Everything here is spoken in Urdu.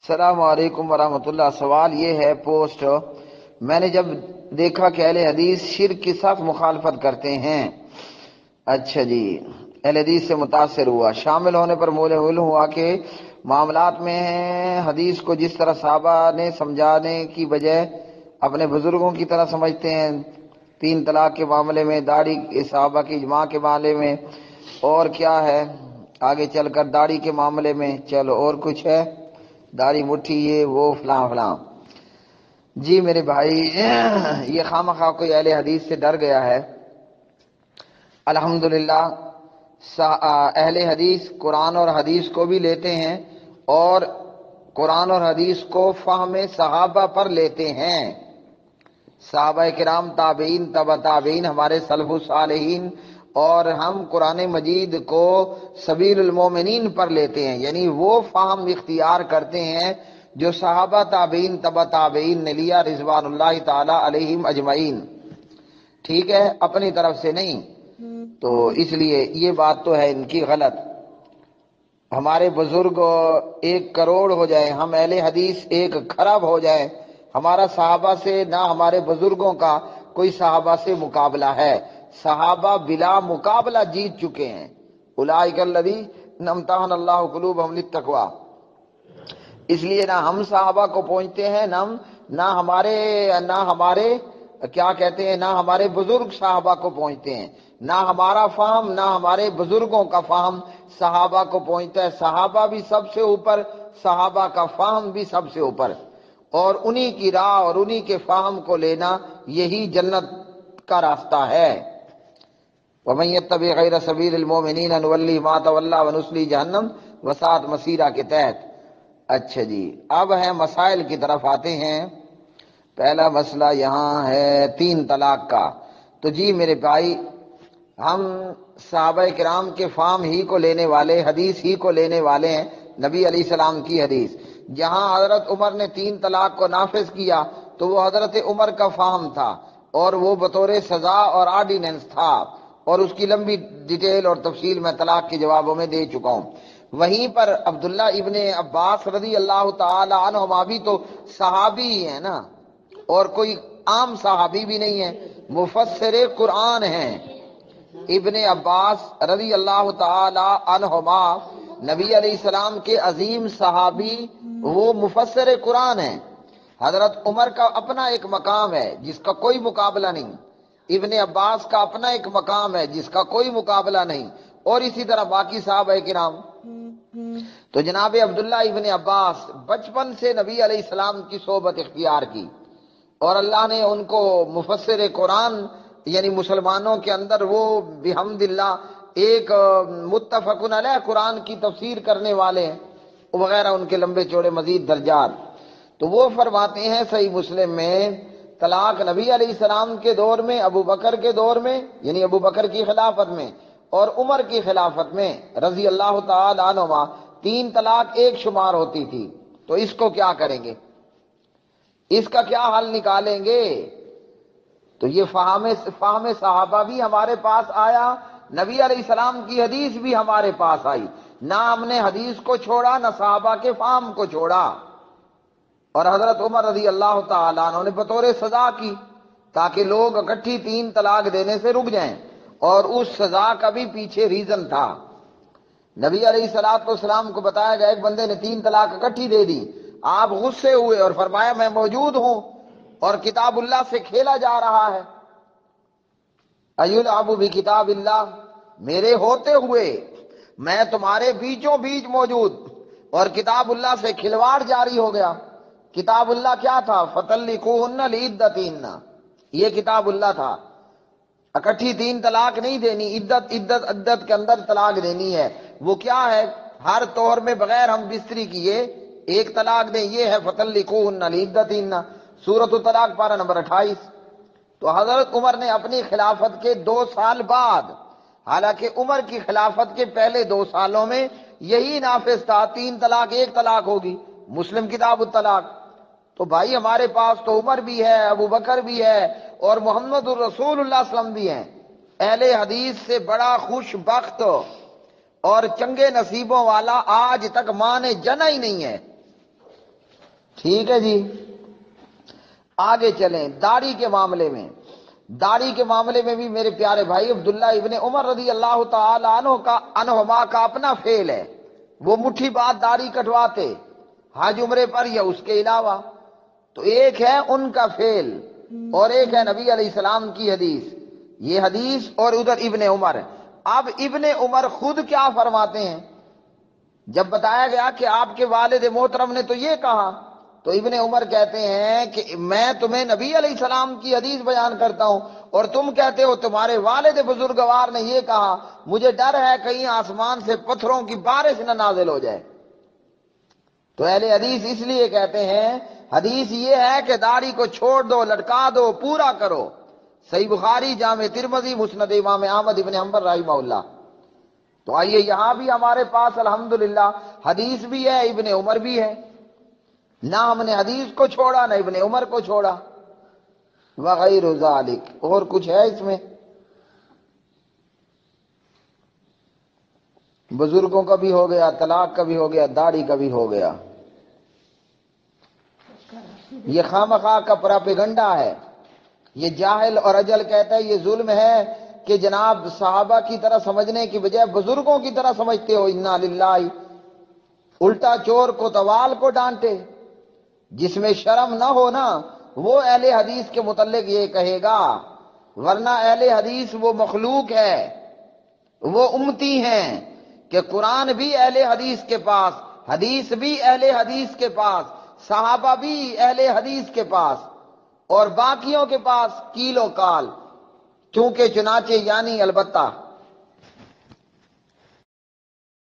السلام علیکم ورحمۃ اللہ۔ سوال یہ ہے، پوسٹ میں نے جب دیکھا کہ اہل حدیث شرک کی سخت مخالفت کرتے ہیں، اچھا جی، اہل حدیث سے متاثر ہوا، شامل ہونے پر معلوم ہوا کہ معاملات میں حدیث کو جس طرح صحابہ نے سمجھانے کی بجائے اپنے بزرگوں کی طرح سمجھتے ہیں، 3 طلاق کے معاملے میں، داڑھی صحابہ کی اجماع کے معاملے میں، اور کیا ہے آگے چل کر داڑھی کے معاملے میں، چلو اور کچھ ہے، داڑھی مٹھی یہ وہ فلاں فلاں۔ جی میرے بھائی، یہ خواہ کوئی اہل حدیث سے ڈر گیا ہے۔ الحمدللہ اہل حدیث قرآن اور حدیث کو بھی لیتے ہیں اور قرآن اور حدیث کو فہم صحابہ پر لیتے ہیں۔ صحابہ کرام، تابعین، تبع تابعین، ہمارے سلف الصالحین، اور ہم قرآن مجید کو سبیل المومنین پر لیتے ہیں، یعنی وہ فہم اختیار کرتے ہیں جو صحابہ، تابعین، تبع تابعین نے لیا رضوان اللہ تعالی علیہم اجمعین، ٹھیک ہے، اپنی طرف سے نہیں۔ تو اس لیے یہ بات تو ہے ان کی غلط۔ ہمارے بزرگ 1 کروڑ ہو جائیں، ہم اہل حدیث 1 کھرب ہو جائیں، ہمارا صحابہ سے نہ ہمارے بزرگوں کا کوئی صحابہ سے مقابلہ ہے۔ صحابہ بلا مقابلہ جیت چکے ہیں۔ اولئک الذین امتحن اللہ قلوبہم للتقوی۔ اس لیے نہ ہم صحابہ کو پہنچتے ہیں، نہ ہمارے کیا کہتے ہیں، نہ ہمارے بزرگ صحابہ کو پہنچتے ہیں، نہ ہمارا فہم، نہ ہمارے بزرگوں کا فہم صحابہ کو پہنچتا ہے۔ صحابہ بھی سب سے اوپر، صحابہ کا فہم بھی سب سے اوپر، اور انہی کی راہ اور انہی کے فہم کو لینا یہی جنت کا راستہ ہے۔ وَمَن يَتَّبِعْ غَيْرَ سَبِيلِ الْمُؤْمِنِينَ نُوَلِّهِ مَا تَوَلَّىٰ وَنُصْلِهِ جَهَنَّمَ وَسَاءَتْ مَصِيرًا کے تحت۔ اچھا جی، اب ہے مسائل کی طرف آتے ہیں۔ پہلا مسئلہ یہاں ہے 3 طلاق کا۔ تو جی میرے بھائی، ہم صحابہ کرام کے فہم ہی کو لینے والے، حدیث ہی کو لینے والے ہیں، نبی علیہ السلام کی حدیث۔ جہاں حضرت عمر نے 3 طلاق کو نافذ کیا تو وہ حضرت عمر کا فہم تھا، اور وہ بطور سزا اور آرڈیننس تھا، اور اس کی لمبی ڈیٹیل اور تفصیل میں طلاق کے جوابوں میں دے چکا ہوں۔ وہیں پر عبداللہ ابن عباس رضی اللہ تعالی عنہما بھی تو صحابی ہی ہیں نا، اور کوئی عام صحابی بھی نہیں ہے، مفسر قرآن ہیں۔ ابن عباس رضی اللہ تعالی عنہما نبی علیہ السلام کے عظیم صحابی، وہ مفسر قرآن ہیں۔ حضرت عمر کا اپنا ایک مقام ہے جس کا کوئی مقابلہ نہیں، ابن عباس کا اپنا ایک مقام ہے جس کا کوئی مقابلہ نہیں، اور اسی طرح باقی صحابہ کرام۔ تو جناب عبداللہ ابن عباس بچپن سے نبی علیہ السلام کی صحبت اختیار کی، اور اللہ نے ان کو مفسر قرآن، یعنی مسلمانوں کے اندر وہ بحمد اللہ ایک متفق علیہ قرآن کی تفسیر کرنے والے ہیں وغیرہ، ان کے لمبے چوڑے مزید درجات۔ تو وہ فرماتے ہیں صحیح مسلم میں، طلاق نبی علیہ السلام کے دور میں، ابو بکر کے دور میں، یعنی ابو بکر کی خلافت میں اور عمر کی خلافت میں رضی اللہ تعالی عنہما، 3 طلاق ایک شمار ہوتی تھی۔ تو اس کو کیا کریں گے، اس کا کیا حل نکالیں گے؟ تو یہ فہم صحابہ بھی ہمارے پاس آیا، نبی علیہ السلام کی حدیث بھی ہمارے پاس آئی، نہ ہم نے حدیث کو چھوڑا نہ صحابہ کے فہم کو چھوڑا۔ اور حضرت عمر رضی اللہ تعالیٰ عنہ نے بطور سزا کی تاکہ لوگ اکٹھی 3 طلاق دینے سے رک جائیں، اور اس سزا کا بھی پیچھے ریزن تھا۔ نبی علیہ السلام کو بتایا گیا ایک بندے نے 3 طلاق اکٹھی دے دی، آپ غصے ہوئے اور فرمایا میں موجود ہوں اور کتاب اللہ سے کھیلا جا رہا ہے، ایلعب بکتاب اللہ، میرے ہوتے ہوئے میں تمہارے بیچوں بیچ موجود اور کتاب اللہ سے کھلواڑ جاری ہو گیا۔ کتاب اللہ کیا تھا؟ فَطَلِّقُوهُنَّ لِعِدَّتِهِنَّ، یہ کتاب اللہ تھا۔ اکٹھی 3 طلاق نہیں دینی، عدت کے اندر طلاق دینی ہے۔ وہ کیا ہے؟ ہر طور میں بغیر ہم بستری کیے 1 طلاق دیں، یہ ہے فَطَلِّقُوهُنَّ لِعِدَّتِهِنَّ، سورۃ الطلاق پارہ نمبر 28۔ تو حضرت عمر نے اپنی خلافت کے 2 سال بعد، حالانکہ عمر کی خلافت کے پہلے 2 سالوں میں یہی نافذ تھا، 3 طلاق 1 طلاق ہوگی، مسلم کتاب الطلاق۔ تو بھائی ہمارے پاس تو عمر بھی ہے، ابو بکر بھی ہے، اور محمد الرسول اللہ صلی اللہ علیہ وسلم بھی ہیں۔ اہل حدیث سے بڑا خوش بخت اور چنگے نصیبوں والا آج تک ماں نے جنا ہی نہیں ہے۔ ٹھیک ہے جی، آگے چلیں داڑھی کے معاملے میں۔ داڑھی کے معاملے میں بھی میرے پیارے بھائی عبداللہ ابن عمر رضی اللہ تعالی عنہما کا اپنا فعل ہے، وہ مٹھی بعد داڑھی کٹواتے حج عمرے پر یا اس کے علاوہ۔ تو ایک ہے ان کا فعل اور ایک ہے نبی علیہ السلام کی حدیث، یہ حدیث اور ادھر ابن عمر۔ اب ابن عمر خود کیا فرماتے ہیں؟ جب بتایا گیا کہ آپ کے والد محترم نے تو یہ کہا، تو ابن عمر کہتے ہیں کہ میں تمہیں نبی علیہ السلام کی حدیث بیان کرتا ہوں اور تم کہتے ہو تمہارے والد بزرگوار نے یہ کہا، مجھے ڈر ہے کہیں آسمان سے پتھروں کی بارش نہ نازل ہو جائے۔ تو اہل حدیث اس لیے کہتے ہیں حدیث یہ ہے کہ داڑھی کو چھوڑ دو، لٹکا دو، پورا کرو۔ صحیح بخاری، جامع ترمذی، مسند امام احمد ابن حنبل رحمہ اللہ۔ تو آئیے یہاں بھی ہمارے پاس الحمدللہ حدیث بھی ہے، ابن عمر بھی ہے، نہ ہم نے حدیث کو چھوڑا نہ ابن عمر کو چھوڑا، وغیر ذالک۔ اور کچھ ہے اس میں؟ بزرگوں کا بھی ہو گیا، طلاق کا بھی ہو گیا، داڑھی کا بھی ہو گیا۔ یہ خامخواہ کا پراپیگنڈا ہے، یہ جاہل اور اجل کہتا ہے یہ ظلم ہے کہ جناب صحابہ کی طرح سمجھنے کی بجائے بزرگوں کی طرح سمجھتے ہو، انا للہ۔ الٹا چور کوتوال کو ڈانٹے، جس میں شرم نہ ہو نا وہ اہل حدیث کے متعلق یہ کہے گا، ورنہ اہل حدیث وہ مخلوق ہے، وہ امتی ہیں کہ قرآن بھی اہل حدیث کے پاس، حدیث بھی اہل حدیث کے پاس، صحابہ بھی اہل حدیث کے پاس، اور باقیوں کے پاس کیل و کال، چونکہ چنانچہ یعنی البتہ۔